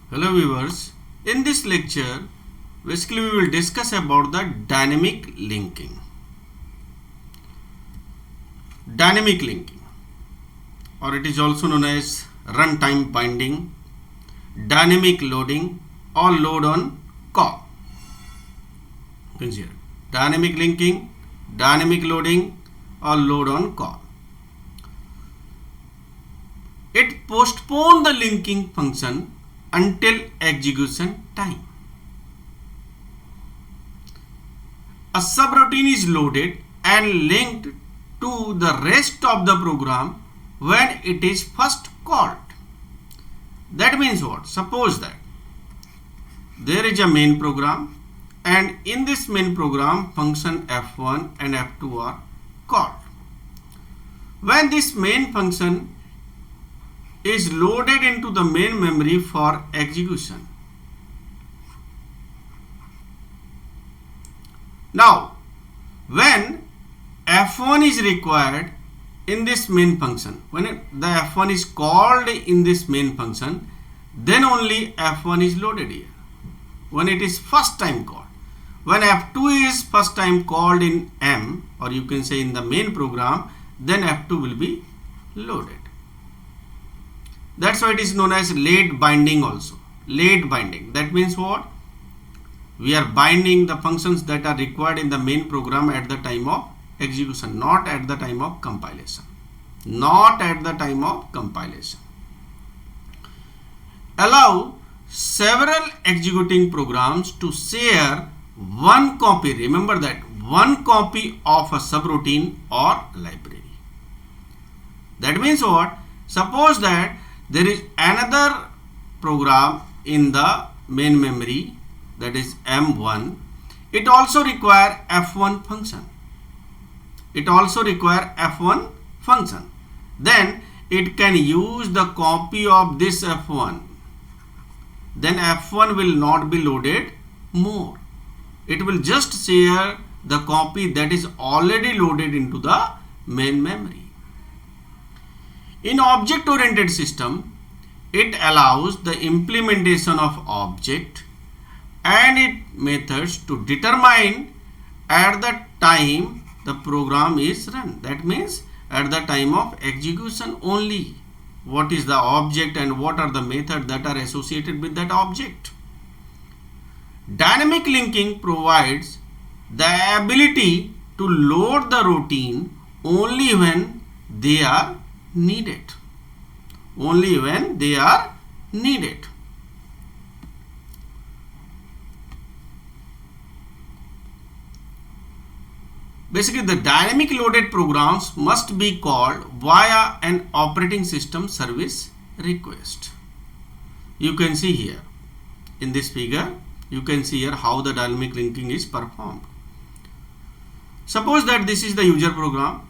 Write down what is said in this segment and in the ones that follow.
Hello viewers, in this lecture basically we will discuss about the dynamic linking. Dynamic linking, or it is also known as runtime binding, dynamic loading or load on call. Consider dynamic linking, dynamic loading or load on call. It postpones the linking function until execution time. A subroutine is loaded and linked to the rest of the program when it is first called. That means what? Suppose that there is a main program, and in this main program function f1 and f2 are called. When this main function is loaded into the main memory for execution. Now, when f1 is required in this main function, when the f1 is called in this main function, then only f1 is loaded here. When it is first time called. When f2 is first time called in M, or you can say in the main program, then f2 will be loaded. That's why it is known as late binding also. Late binding. That means what? We are binding the functions that are required in the main program at the time of execution, not at the time of compilation. Not at the time of compilation. Allow several executing programs to share one copy. Remember that, one copy of a subroutine or library. That means what? Suppose that there is another program in the main memory, that is M1. It also require F1 function. It also require F1 function. Then it can use the copy of this F1. Then F1 will not be loaded more. It will just share the copy that is already loaded into the main memory. In object-oriented system, it allows the implementation of object and its methods to determine at the time the program is run. That means at the time of execution only. What is the object and what are the methods that are associated with that object. Dynamic linking provides the ability to load the routine only when they are needed. Only when they are needed. Basically, the dynamic loaded programs must be called via an operating system service request. You can see here in this figure, you can see here how the dynamic linking is performed. Suppose that this is the user program.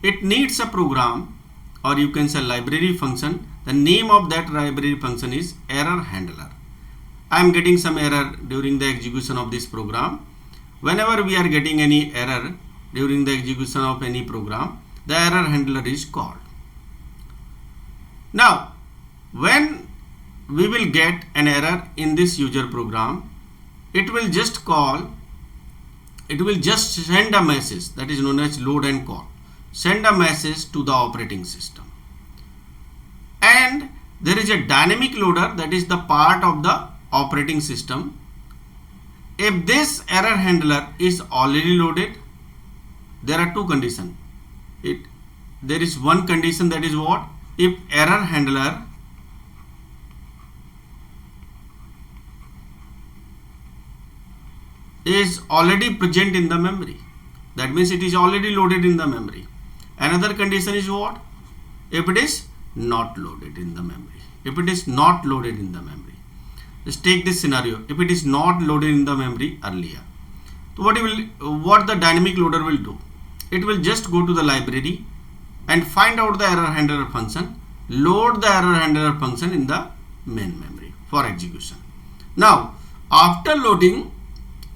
It needs a program, or you can say library function. The name of that library function is error handler. I am getting some error during the execution of this program. Whenever we are getting any error during the execution of any program, the error handler is called. Now, when we will get an error in this user program, it will just send a message, that is known as load and call. Send a message to the operating system. And there is a dynamic loader that is the part of the operating system. If this error handler is already loaded, there are two conditions. There is one condition, that is what? If error handler is already present in the memory. That means it is already loaded in the memory. Another condition is what? If it is not loaded in the memory. If it is not loaded in the memory. Let's take this scenario. If it is not loaded in the memory earlier. So what the dynamic loader will do? It will just go to the library and find out the error handler function, load the error handler function in the main memory for execution. Now, after loading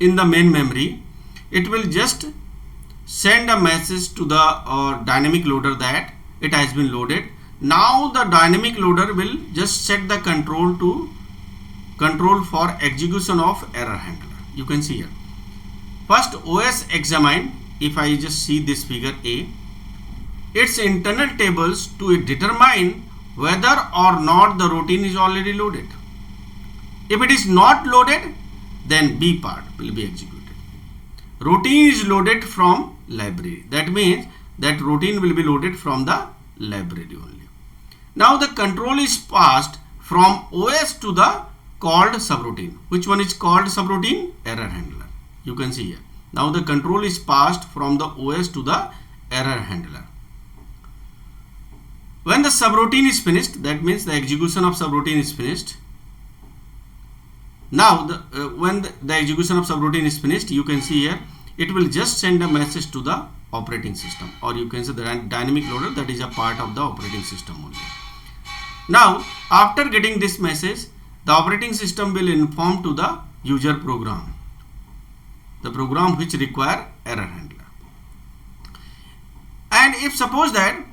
in the main memory, it will just send a message to the dynamic loader that it has been loaded. Now the dynamic loader will just set the control to control for execution of error handler. You can see here. First, OS examine, if I just see this figure A, its internal tables to determine whether or not the routine is already loaded. If it is not loaded, then B part will be executed. Routine is loaded from library. That means that routine will be loaded from the library only. Now the control is passed from OS to the called subroutine. Which one is called subroutine? Error handler. You can see here. Now the control is passed from the OS to the error handler. When the subroutine is finished, that means the execution of subroutine is finished. Now when the execution of subroutine is finished, you can see here, it will just send a message to the operating system, or you can say the dynamic loader, that is a part of the operating system only. Now after getting this message, the operating system will inform to the user program, the program which require error handler. And if suppose that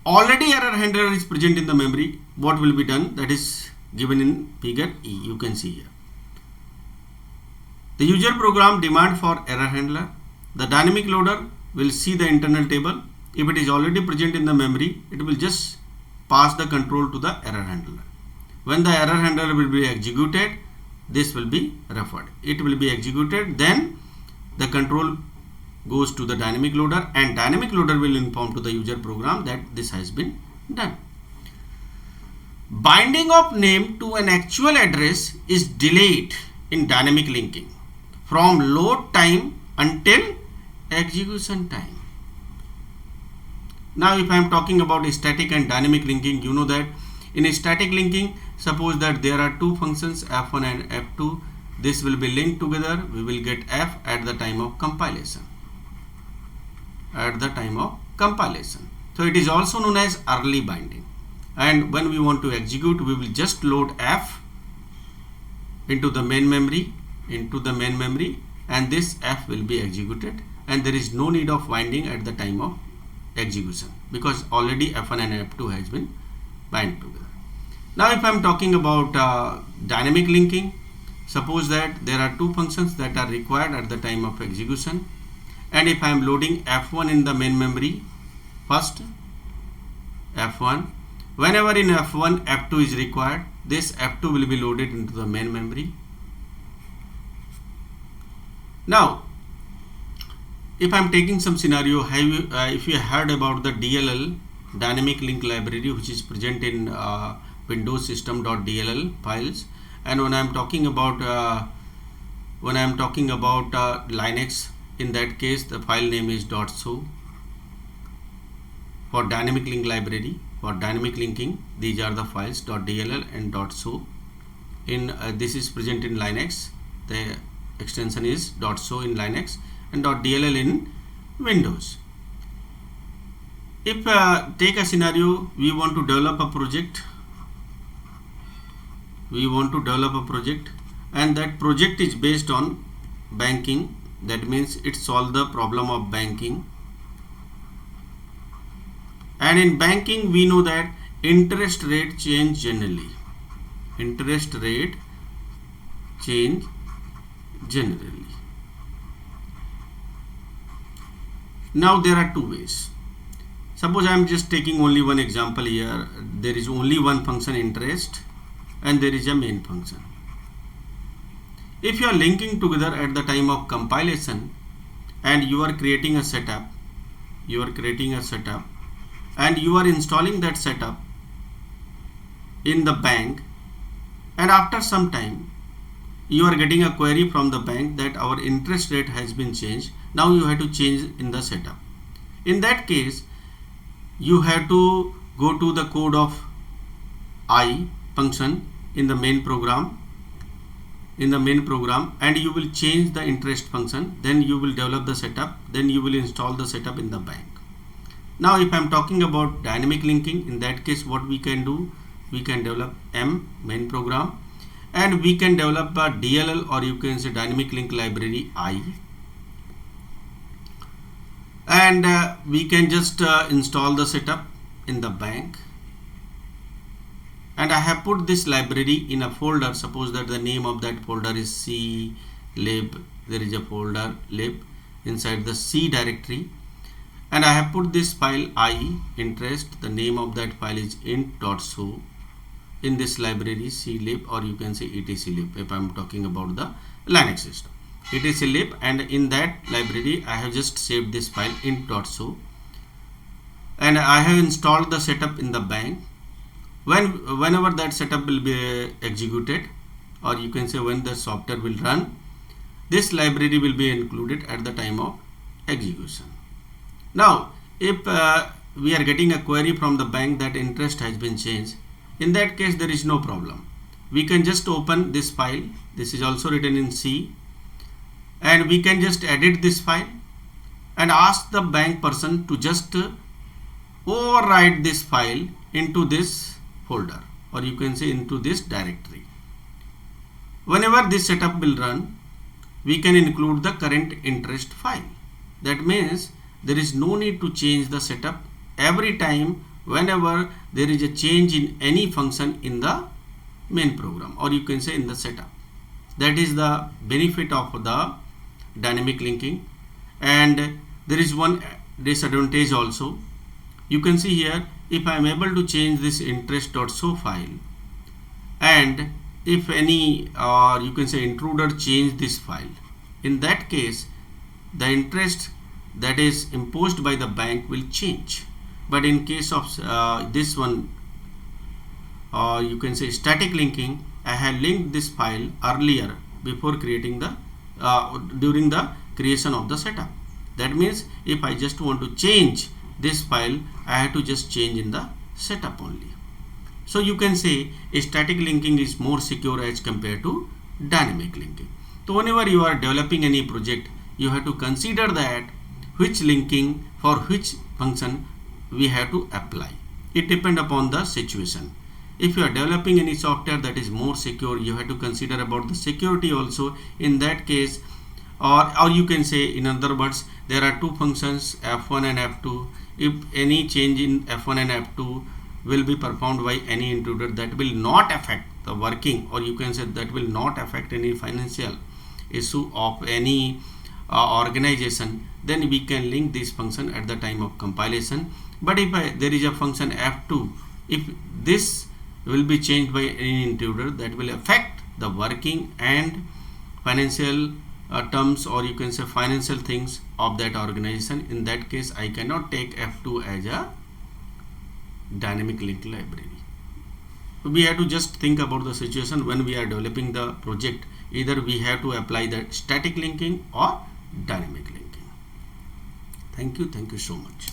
already error handler is present in the memory, what will be done? That is given in figure E. You can see here. The user program demand for error handler. The dynamic loader will see the internal table. If it is already present in the memory, it will just pass the control to the error handler. When the error handler will be executed, this will be referred. It will be executed, then the control goes to the dynamic loader, and dynamic loader will inform to the user program that this has been done. Binding of name to an actual address is delayed in dynamic linking from load time until execution time. Now if I am talking about static and dynamic linking, you know that in static linking, suppose that there are two functions f1 and f2. This will be linked together. We will get f at the time of compilation. At the time of compilation. So it is also known as early binding. And when we want to execute, we will just load f into the main memory, and this f will be executed, and there is no need of binding at the time of execution because already f1 and f2 has been bind together. Now if I am talking about dynamic linking, suppose that there are two functions that are required at the time of execution, and if I am loading f1 in the main memory, first f1, whenever in f1 f2 is required, this f2 will be loaded into the main memory. Now if I am taking some scenario, if you heard about the DLL, dynamic link library, which is present in Windows system.dll files, and when I am talking about Linux, in that case the file name is .so. For dynamic link library, for dynamic linking, these are the files .dll and .so. In this is present in Linux, the extension is .so in Linux and .dll in Windows. If take a scenario, we want to develop a project, and that project is based on banking. That means it solves the problem of banking, and in banking we know that interest rate change generally. Now there are two ways. Suppose I am just taking only one example here. There is only one function interest and there is a main function. If you are linking together at the time of compilation and you are creating a setup, and you are installing that setup in the bank, and after some time you are getting a query from the bank that our interest rate has been changed. Now you have to change in the setup. In that case, you have to go to the code of I function in the main program, and you will change the interest function. Then you will develop the setup, then you will install the setup in the bank. Now if I am talking about dynamic linking, in that case what we can do, we can develop M main program, and we can develop a DLL, or you can say dynamic link library I, and we can just install the setup in the bank, and I have put this library in a folder. Suppose that the name of that folder is C lib. There is a folder lib inside the C directory, and I have put this file I interest. The name of that file is int.so in this library C lib, or you can say etc lib if I am talking about the Linux system. etc lib, and in that library I have just saved this file int.so, and I have installed the setup in the bank. Whenever that setup will be executed, or you can say when the software will run, this library will be included at the time of execution. Now if we are getting a query from the bank that interest has been changed, in that case there is no problem. We can just open this file. This is also written in C, and we can just edit this file and ask the bank person to just overwrite this file into this folder, or you can say into this directory. Whenever this setup will run, we can include the current interest file. That means there is no need to change the setup every time whenever there is a change in any function in the main program, or you can say in the setup. That is the benefit of the dynamic linking. And there is one disadvantage also. You can see here, if I am able to change this interest.so file, and if any or you can say intruder change this file, in that case the interest that is imposed by the bank will change. But in case of this one, you can say static linking, I had linked this file earlier before creating the during the creation of the setup. That means if I just want to change this file, I have to just change in the setup only. So you can say a static linking is more secure as compared to dynamic linking. So whenever you are developing any project, you have to consider that which linking for which function we have to apply. It depends upon the situation. If you are developing any software that is more secure, you have to consider about the security also. In that case, or you can say in other words, there are two functions f1 and f2. If any change in f1 and f2 will be performed by any intruder, that will not affect the working, or you can say that will not affect any financial issue of any organization, then we can link this function at the time of compilation. But if there is a function f2, if this will be changed by any intruder, that will affect the working and financial terms, or you can say financial things of that organization. In that case, I cannot take f2 as a dynamic link library. So we have to just think about the situation when we are developing the project. Either we have to apply that static linking or dynamic linking. Thank you so much.